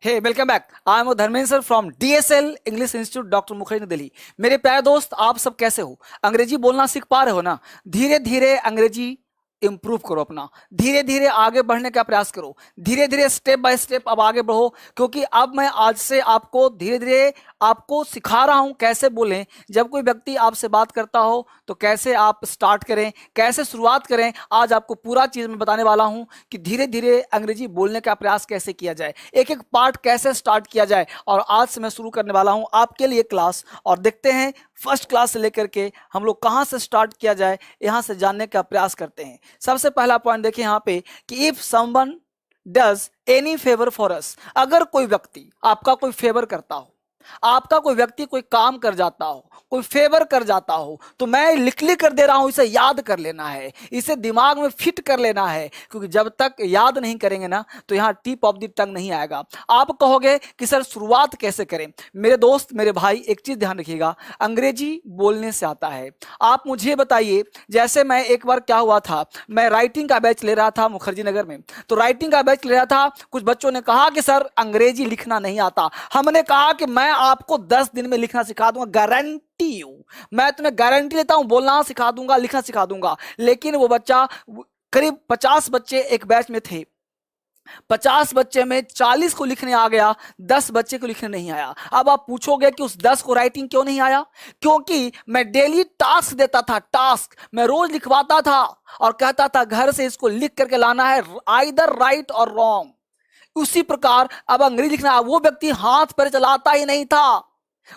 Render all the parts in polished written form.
Hey welcome back. I am Dharmendra sir from DSL English institute doctor Mukherjee Delhi. मेरे प्यारे दोस्त, आप सब कैसे हो? अंग्रेजी बोलना सीख पा रहे हो ना? धीरे धीरे अंग्रेजी इंप्रूव करो अपना, धीरे धीरे आगे बढ़ने का प्रयास करो, धीरे धीरे स्टेप बाय स्टेप अब आगे बढ़ो, क्योंकि अब मैं आज से आपको धीरे धीरे आपको सिखा रहा हूं कैसे बोलें। जब कोई व्यक्ति आपसे बात करता हो तो कैसे आप स्टार्ट करें, कैसे शुरुआत करें, आज आपको पूरा चीज मैं बताने वाला हूं कि धीरे धीरे अंग्रेजी बोलने का प्रयास कैसे किया जाए, एक एक पार्ट कैसे स्टार्ट किया जाए। और आज से मैं शुरू करने वाला हूं आपके लिए क्लास, और देखते हैं फर्स्ट क्लास से लेकर के हम लोग कहां से स्टार्ट किया जाए, यहां से जानने का प्रयास करते हैं। सबसे पहला पॉइंट देखिए यहाँ पे कि if someone does any favour for अस, अगर कोई व्यक्ति आपका कोई फेवर करता हो, आपका कोई व्यक्ति कोई काम कर जाता हो, कोई फेवर कर जाता हो, तो मैं लिख कर दे रहा हूं, इसे याद कर लेना है, इसे दिमाग में फिट कर लेना है, क्योंकि जब तक याद नहीं करेंगे ना तो यहां टिप ऑफ द टंग नहीं आएगा। आप कहोगे कि सर शुरुआत कैसे करें? मेरे दोस्त, मेरे भाई, एक चीज ध्यान रखिएगा, अंग्रेजी बोलने से आता है। आप मुझे बताइए, जैसे मैं एक बार क्या हुआ था, मैं राइटिंग का बैच ले रहा था मुखर्जी नगर में, तो राइटिंग का बैच ले रहा था, कुछ बच्चों ने कहा कि सर अंग्रेजी लिखना नहीं आता। हमने कहा कि मैं आपको 10 दिन में लिखना सिखा दूंगा, गारंटी हूं, मैं तुम्हें गारंटी लेता हूं, बोलना सिखा दूंगा, लिखना सिखा दूंगा। लेकिन वो बच्चा, करीब 50 बच्चे एक बैच में थे, 50 बच्चे में 40 को लिखने आ गया, 10 बच्चे को लिखने नहीं आया। अब आप पूछोगे कि उस 10 को राइटिंग क्यों नहीं आया? क्योंकि मैं डेली टास्क देता था, टास्क मैं रोज लिखवाता था और कहता था घर से इसको लिख करके लाना है, आइदर राइट और रॉन्ग। उसी प्रकार अब अंग्रेजी लिखना, वो व्यक्ति हाथ पर चलाता ही नहीं था,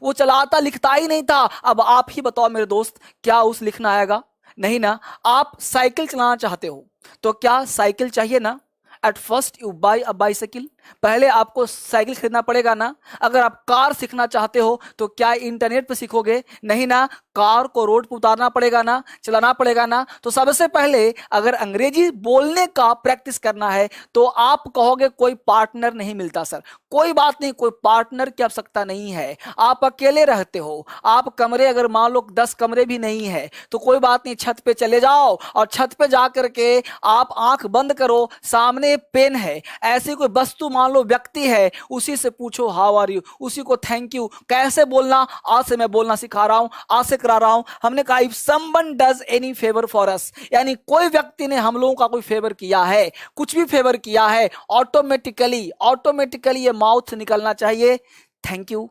वो चलाता लिखता ही नहीं था। अब आप ही बताओ मेरे दोस्त, क्या उस लिखना आएगा? नहीं ना। आप साइकिल चलाना चाहते हो तो क्या साइकिल चाहिए ना? At first you buy a bicycle, पहले आपको साइकिल खरीदना पड़ेगा ना। अगर आप कार सीखना चाहते हो तो क्या इंटरनेट पे सीखोगे? नहीं ना, कार को रोड पर उतारना पड़ेगा ना, चलाना पड़ेगा ना। तो सबसे पहले अगर अंग्रेजी बोलने का प्रैक्टिस करना है तो आप कहोगे कोई पार्टनर नहीं मिलता सर। कोई बात नहीं, कोई पार्टनर की आवश्यकता नहीं है। आप अकेले रहते हो, आप कमरे अगर मान लो 10 कमरे भी नहीं है तो कोई बात नहीं, छत पे चले जाओ और छत पे जा करके आप आंख बंद करो, सामने पेन है, ऐसी कोई वस्तु मान लो व्यक्ति है, उसी से पूछो हाउ आर यू, उसी को थैंक यू कैसे बोलना आज से मैं बोलना सिखा रहा हूं, आज से करा रहा हूं। हमने कहा if someone does any favour for अस, यानी कोई व्यक्ति ने हम लोगों का कोई फेवर किया है, कुछ भी फेवर किया है, ऑटोमेटिकली ये माउथ से निकलना चाहिए thank you,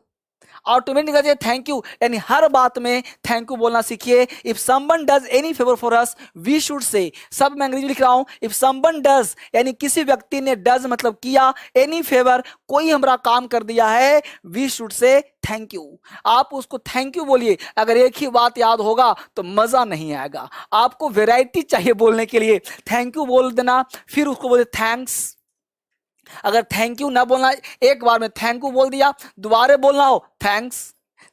automatically thank you, यानी हर बात में थैंक यू बोलना सीखिए। If someone does any favour for us we should say, सब मैं अंग्रेजी लिख रहा हूं, इफ समवन डज यानी किसी व्यक्ति ने, डज मतलब किया, एनी फेवर कोई हमारा काम कर दिया है, we should say thank you. आप उसको थैंक यू बोलिए। अगर एक ही बात याद होगा तो मजा नहीं आएगा, आपको वैरायटी चाहिए बोलने के लिए। थैंक यू बोल देना, फिर उसको बोले थैंक्स। अगर थैंक यू ना बोलना, एक बार में थैंक यू बोल दिया, दोबारा बोलना हो थैंक्स,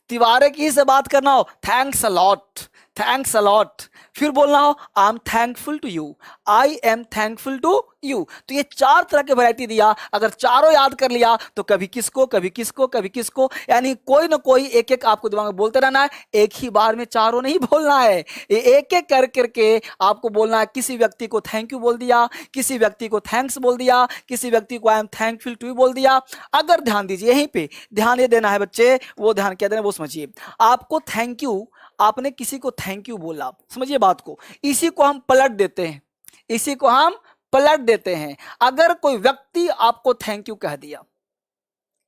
तिवारे की से बात करना हो thanks a lot, thanks a lot, फिर बोलना हो I am thankful to you, I am thankful to you. तो ये 4 तरह के वैरायटी दिया, अगर चारों याद कर लिया तो कभी किसको कभी किसको कभी किसको, यानी कोई ना कोई एक एक आपको दिमाग में बोलते रहना है, एक ही बार में चारों नहीं बोलना है, एक एक कर करके आपको बोलना है। किसी व्यक्ति को थैंक यू बोल दिया, किसी व्यक्ति को थैंक्स बोल दिया, किसी व्यक्ति को I am thankful to you बोल दिया। अगर ध्यान दीजिए, यहीं पे ध्यान ये देना है बच्चे, वो ध्यान क्या देना वो समझिए। आपको थैंक यू, आपने किसी को थैंक यू बोला, समझिए बात को, इसी को हम पलट देते हैं, इसी को हम पलट देते हैं। अगर कोई व्यक्ति आपको थैंक यू कह दिया,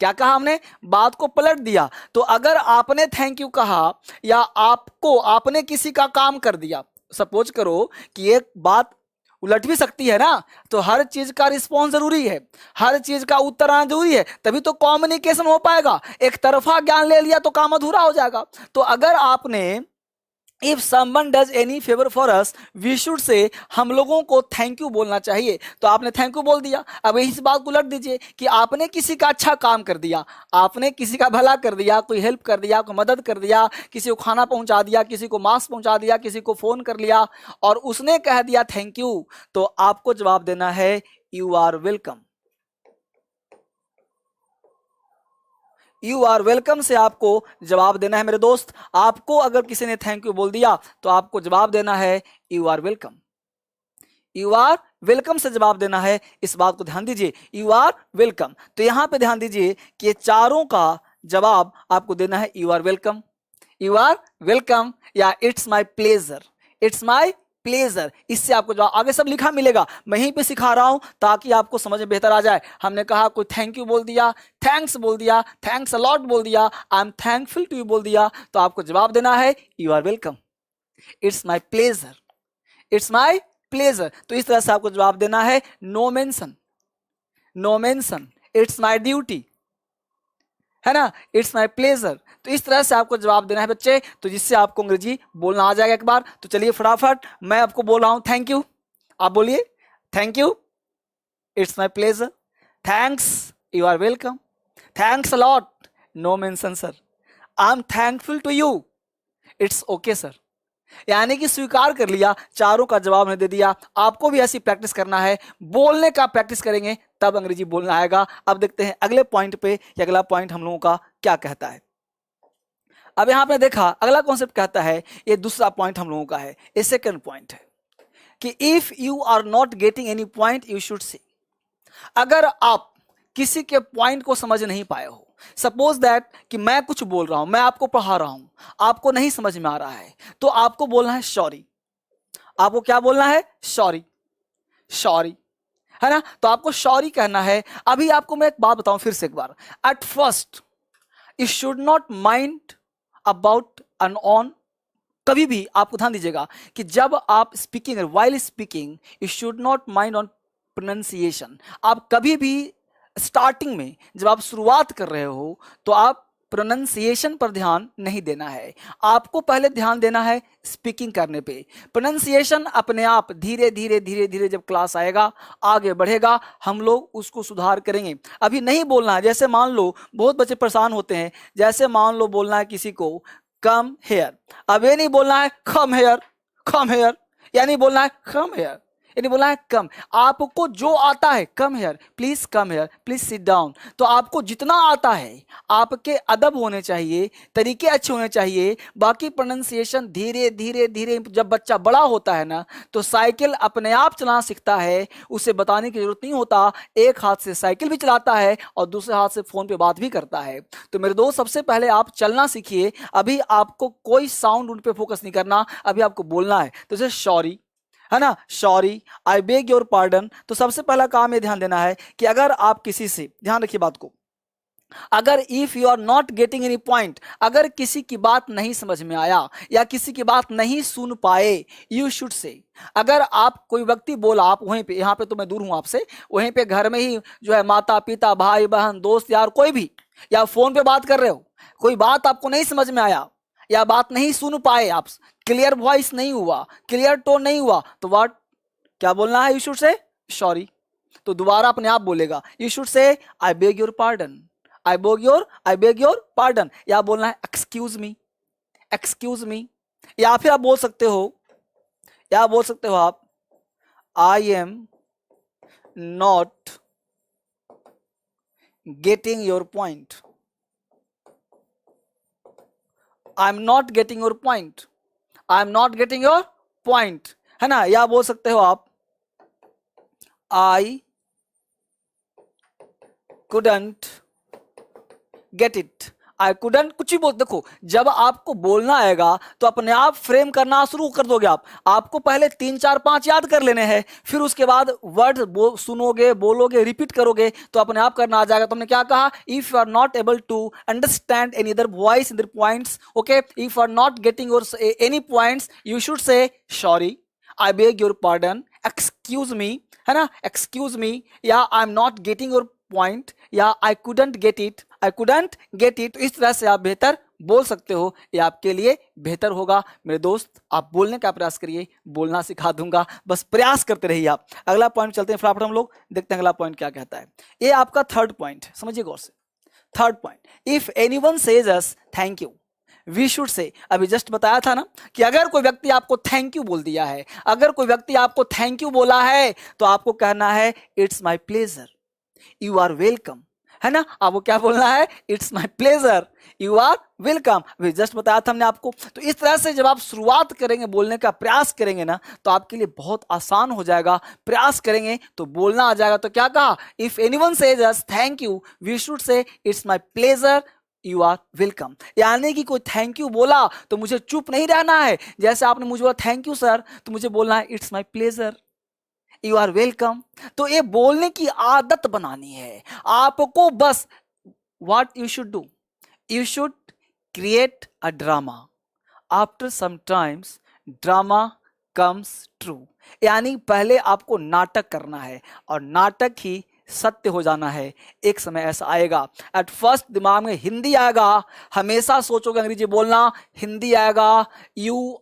क्या कहा हमने? बात को पलट दिया। तो अगर आपने थैंक यू कहा या आपने किसी का काम कर दिया, सपोज करो कि एक बात उलट भी सकती है ना, तो हर चीज का रिस्पॉन्स जरूरी है, हर चीज का उत्तर आना जरूरी है, तभी तो कम्युनिकेशन हो पाएगा। एक तरफा ज्ञान ले लिया तो काम अधूरा हो जाएगा। तो अगर आपने if someone does any favour for us we should say, हम लोगों को थैंक यू बोलना चाहिए, तो आपने थैंक यू बोल दिया। अब इस बात को उलट दीजिए कि आपने किसी का अच्छा काम कर दिया, आपने किसी का भला कर दिया, कोई हेल्प कर दिया, कोई मदद कर दिया, किसी को खाना पहुंचा दिया, किसी को मास्क पहुंचा दिया, किसी को फोन कर लिया और उसने कह दिया थैंक यू, तो आपको जवाब देना है you are welcome. You are welcome से आपको जवाब देना है मेरे दोस्त। आपको अगर किसी ने थैंक यू बोल दिया तो आपको जवाब देना है you are welcome, you are welcome से जवाब देना है, इस बात को ध्यान दीजिए, यू आर वेलकम। तो यहां पे ध्यान दीजिए कि ये चारों का जवाब आपको देना है you are welcome, you are welcome या it's my pleasure, it's my pleasure. इससे आपको जवाब आगे सब लिखा मिलेगा, मैं यहीं पे सिखा रहा हूं ताकि आपको समझ में बेहतर आ जाए। हमने कहा कोई थैंक यू बोल दिया, थैंक्स बोल दिया, थैंक्स अलॉट बोल दिया, I am thankful to you बोल दिया, तो आपको जवाब देना है you are welcome, it's my pleasure, it's my pleasure. तो इस तरह से आपको जवाब देना है। No mention, no mention, it's my duty, है ना, इट्स माई प्लेजर। तो इस तरह से आपको जवाब देना है बच्चे, तो जिससे आपको अंग्रेजी बोलना आ जाएगा एक बार। तो चलिए फटाफट मैं आपको बोल रहा हूं थैंक यू, आप बोलिए thank you, it's my pleasure, thanks, you are welcome, thanks a lot, no mention sir, I am thankful to you, it's okay sir. यानी कि स्वीकार कर लिया, चारों का जवाब ने दे दिया। आपको भी ऐसी प्रैक्टिस करना है, बोलने का प्रैक्टिस करेंगे तब अंग्रेजी बोलना आएगा। अब देखते हैं अगले पॉइंट पे कि अगला पॉइंट हम लोगों का क्या कहता है। अब यहां पे देखा अगला कॉन्सेप्ट कहता है, ये दूसरा पॉइंट हम लोगों का है, ये सेकंड पॉइंट है कि if you are not getting any point you should say. अगर आप किसी के पॉइंट को समझ नहीं पाए हो, सपोज दैट कि मैं कुछ बोल रहा हूं, मैं आपको पढ़ा रहा हूं, आपको नहीं समझ में आ रहा है, तो आपको बोलना है सॉरी। आपको क्या बोलना है? सॉरी, सॉरी, है ना। तो आपको सॉरी कहना है। अभी आपको मैं एक बात बताऊं फिर से एक बार, at first you should not mind about an on. कभी भी आपको ध्यान दीजिएगा कि जब आप speaking, while speaking, you should not mind on pronunciation. आप कभी भी स्टार्टिंग में जब आप शुरुआत कर रहे हो तो आप प्रोनाउंसिएशन पर ध्यान नहीं देना है, आपको पहले ध्यान देना है स्पीकिंग करने पे। प्रोनाउंसिएशन अपने आप धीरे धीरे धीरे धीरे जब क्लास आएगा, आगे बढ़ेगा, हम लोग उसको सुधार करेंगे। अभी नहीं बोलना है। जैसे मान लो बहुत बच्चे परेशान होते हैं, जैसे मान लो बोलना है किसी को कम हेयर, अब ये नहीं बोलना है कम हेयर, कम हेयर, यानी बोलना है कम हेयर, यानी बोलना है कम। आपको जो आता है come here, please come here, please sit down. तो आपको जितना आता है, आपके अदब होने चाहिए, तरीके अच्छे होने चाहिए, बाकी प्रोनाउंसिएशन धीरे धीरे धीरे। जब बच्चा बड़ा होता है ना, तो साइकिल अपने आप चलाना सीखता है, उसे बताने की जरूरत नहीं होता। एक हाथ से साइकिल भी चलाता है और दूसरे हाथ से फोन पे बात भी करता है। तो मेरे दोस्त, सबसे पहले आप चलना सीखिए। अभी आपको कोई साउंड उन पे फोकस नहीं करना, अभी आपको बोलना है। तो जैसे सॉरी, है ना, sorry, I beg your pardon. तो सबसे पहला काम ये ध्यान देना है कि अगर आप किसी से, ध्यान रखिए बात को, अगर if you are not getting any point, अगर किसी की बात नहीं समझ में आया या किसी की बात नहीं सुन पाए, यू शुड से। अगर आप कोई व्यक्ति बोला, आप वहीं पे, यहाँ पे तो मैं दूर हूं आपसे, वहीं पे घर में ही जो है माता पिता भाई बहन दोस्त यार कोई भी, या फोन पे बात कर रहे हो, कोई बात आपको नहीं समझ में आया या बात नहीं सुन पाए, आप क्लियर वॉइस नहीं हुआ, क्लियर टोन नहीं हुआ, तो व्हाट, क्या बोलना है? You should say sorry. तो दोबारा अपने आप बोलेगा, यू शुड से आई beg your pardon, I beg your pardon. या बोलना है एक्सक्यूज मी, एक्सक्यूज मी। या फिर आप बोल सकते हो, या बोल सकते हो आप, आई am not getting your point, I am not getting your point, I am not getting your point, है ना। या बोल सकते हो आप, आई couldn't get it, I couldn't, कुछ भी बोल। देखो, जब आपको बोलना आएगा तो अपने आप फ्रेम करना शुरू कर दोगे आप। आपको पहले 3 4 5 याद कर लेने हैं, फिर उसके बाद वर्ड सुनोगे, बोलोगे, रिपीट करोगे तो अपने आप करना आ जाएगा। तो हमने क्या कहा? If you are not able to understand any other voice in their points, okay, if you are not getting your any points, you should say sorry, I beg your pardon, excuse me, है ना, excuse me, या I am not getting your point, या I couldn't get it, I couldn't get it. इस तरह से आप बेहतर बोल सकते हो, ये आपके लिए बेहतर होगा। मेरे दोस्त, आप बोलने का प्रयास करिए, बोलना सिखा दूंगा, बस प्रयास करते रहिए आप। अगला पॉइंट चलते हैं फटाफट, हम लोग देखते हैं अगला पॉइंट क्या कहता है। ये आपका थर्ड पॉइंट, समझिए गौर से। Third point, if anyone says us thank you, we should say. अभी जस्ट बताया था ना कि अगर कोई व्यक्ति आपको थैंक यू बोल दिया है, अगर कोई व्यक्ति आपको थैंक यू बोला है, तो आपको कहना है it's my pleasure, you are welcome, है ना। आपको क्या बोलना है, it's my pleasure, you are welcome. अभी जस्ट बताया था हमने आपको। तो इस तरह से जब आप शुरुआत करेंगे, बोलने का प्रयास करेंगे ना, तो आपके लिए बहुत आसान हो जाएगा। प्रयास करेंगे तो बोलना आ जाएगा। तो क्या कहा, if anyone says us thank you, we should say it's my pleasure, you are welcome. यानी कि कोई थैंक यू बोला तो मुझे चुप नहीं रहना है। जैसे आपने मुझे बोला थैंक यू सर, तो मुझे बोलना है it's my pleasure, you are welcome. तो ये बोलने की आदत बनानी है आपको। बस what you should do, you should create a drama. After some times drama comes true. यानी पहले आपको नाटक करना है और नाटक ही सत्य हो जाना है। एक समय ऐसा आएगा, एट फर्स्ट दिमाग में हिंदी आएगा, हमेशा सोचोगे अंग्रेजी बोलना, हिंदी आएगा, यू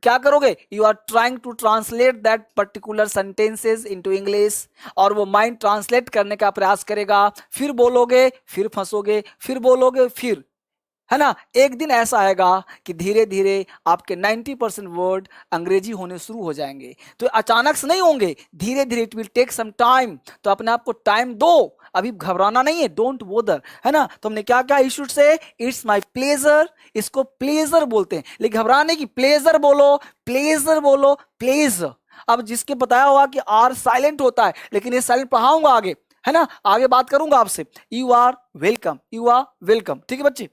क्या करोगे, you are trying to translate that particular sentences into English, और वो माइंड ट्रांसलेट करने का प्रयास करेगा। फिर बोलोगे, फिर फंसोगे, फिर बोलोगे, फिर, है ना। एक दिन ऐसा आएगा कि धीरे धीरे आपके 90% वर्ड अंग्रेजी होने शुरू हो जाएंगे। तो अचानक से नहीं होंगे, धीरे धीरे, it will take some time. तो अपने आप को टाइम दो, अभी घबराना नहीं है, डोंट बोदर, है ना। तो हमने क्या कहा, you should say it's my pleasure, इसको प्लेजर बोलते हैं, लेकिन घबराने की, प्लेजर बोलो, प्लेजर बोलो, प्लेज। अब जिसके बताया होगा कि आर साइलेंट होता है, लेकिन ये साइलेंट पढ़ाऊंगा आगे, है ना, आगे बात करूंगा आपसे। You are welcome, you are welcome, ठीक है बच्चे।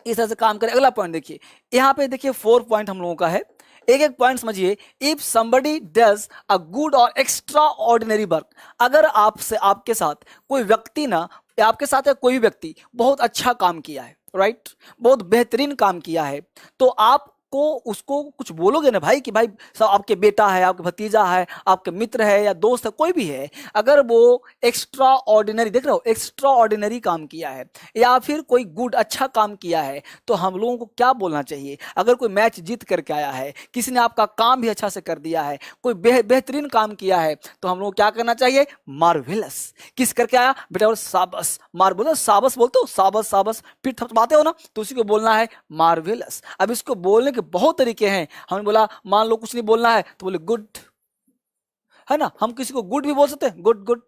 इस तरह से काम करें। अगला पॉइंट देखिए, यहाँ पे देखिए 4 पॉइंट हम लोगों का है, एक एक पॉइंट समझिए। If somebody does a good और एक्स्ट्रा ऑर्डिनरी वर्क, अगर आपसे, आपके साथ कोई व्यक्ति ना, आपके साथ है कोई भी व्यक्ति बहुत अच्छा काम किया है, राइट, बहुत बेहतरीन काम किया है, तो आप को उसको कुछ बोलोगे ना भाई, कि भाई सब आपके बेटा है, आपके भतीजा है, आपके मित्र है या दोस्त है, कोई भी है, अगर वो एक्स्ट्रा ऑर्डिनरी, देख रहे हो, एक्स्ट्रा ऑर्डिनरी काम किया है या फिर कोई गुड अच्छा काम किया है, तो हम लोगों को क्या बोलना चाहिए। अगर कोई मैच जीत करके आया है, किसी ने आपका काम भी अच्छा से कर दिया है, कोई बेहतरीन काम किया है, तो हम लोगों को क्या करना चाहिए, मार्वेलस। किस करके आया बेटा, और साबस, मार बोलो, साबस बोलते हो, साबस, साबस, फिर थपथपाते हो ना, तो उसी को बोलना है मार्वेलस। अब इसको बोलने के बहुत तरीके हैं। हमने बोला, मान लो कुछ नहीं बोलना है तो बोले गुड, है ना, हम किसी को गुड भी बोल सकते हैं, गुड गुड,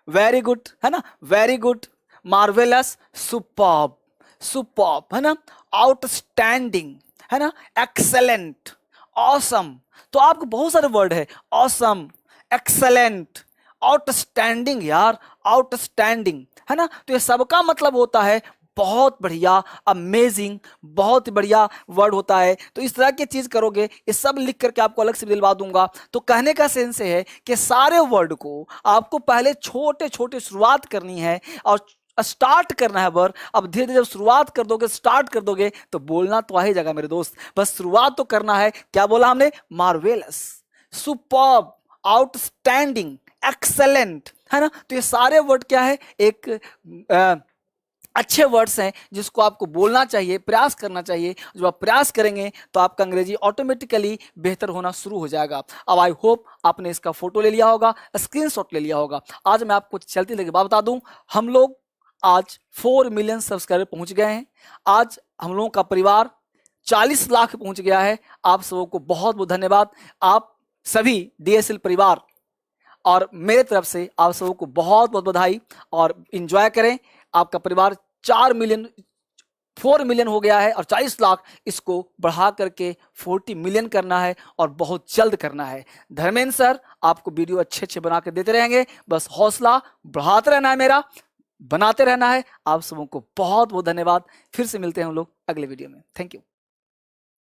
वेरी गुड, है ना, very good, marvellous, superb, superb, है ना, आउटस्टैंडिंग, है ना, एक्सेलेंट, ऑसम। तो आपको बहुत सारे वर्ड है, ऑसम, एक्सेलेंट, आउटस्टैंडिंग, यार आउटस्टैंडिंग, है ना। तो ये सबका मतलब होता है बहुत बढ़िया, अमेजिंग, बहुत बढ़िया वर्ड होता है। तो इस तरह की चीज करोगे, ये सब लिख करके आपको अलग से दिलवा दूंगा। तो कहने का सेंस है कि सारे वर्ड को आपको पहले छोटे छोटे शुरुआत करनी है और स्टार्ट करना है वर्ड। अब धीरे धीरे जब शुरुआत कर दोगे, स्टार्ट कर दोगे, तो बोलना तो आ ही जाएगा मेरे दोस्त। बस शुरुआत तो करना है। क्या बोला हमने, मार्वेलस, सुपर्ब, आउटस्टैंडिंग, एक्सेलेंट, है ना। तो ये सारे वर्ड क्या है, एक अच्छे वर्ड्स हैं जिसको आपको बोलना चाहिए, प्रयास करना चाहिए। जब आप प्रयास करेंगे तो आपका अंग्रेजी ऑटोमेटिकली बेहतर होना शुरू हो जाएगा। अब आई होप आपने इसका फोटो ले लिया होगा, स्क्रीनशॉट ले लिया होगा। आज मैं आपको चलती लगी बात बता दूं, हम लोग आज 4 मिलियन सब्सक्राइबर पहुंच गए हैं। आज हम लोगों का परिवार 40 लाख पहुंच गया है। आप सबों को बहुत बहुत धन्यवाद। आप सभी डीएसएल परिवार और मेरे तरफ से आप सबों को बहुत बहुत बधाई, और इंजॉय करें। आपका परिवार 4 मिलियन, 4 मिलियन हो गया है और 40 लाख, इसको बढ़ा करके 40 मिलियन करना है और बहुत जल्द करना है। धर्मेंद्र सर आपको वीडियो अच्छे अच्छे बना के देते रहेंगे, बस हौसला बढ़ाते रहना है, मेरा बनाते रहना है। आप सबों को बहुत बहुत धन्यवाद। फिर से मिलते हैं हम लोग अगले वीडियो में। Thank you.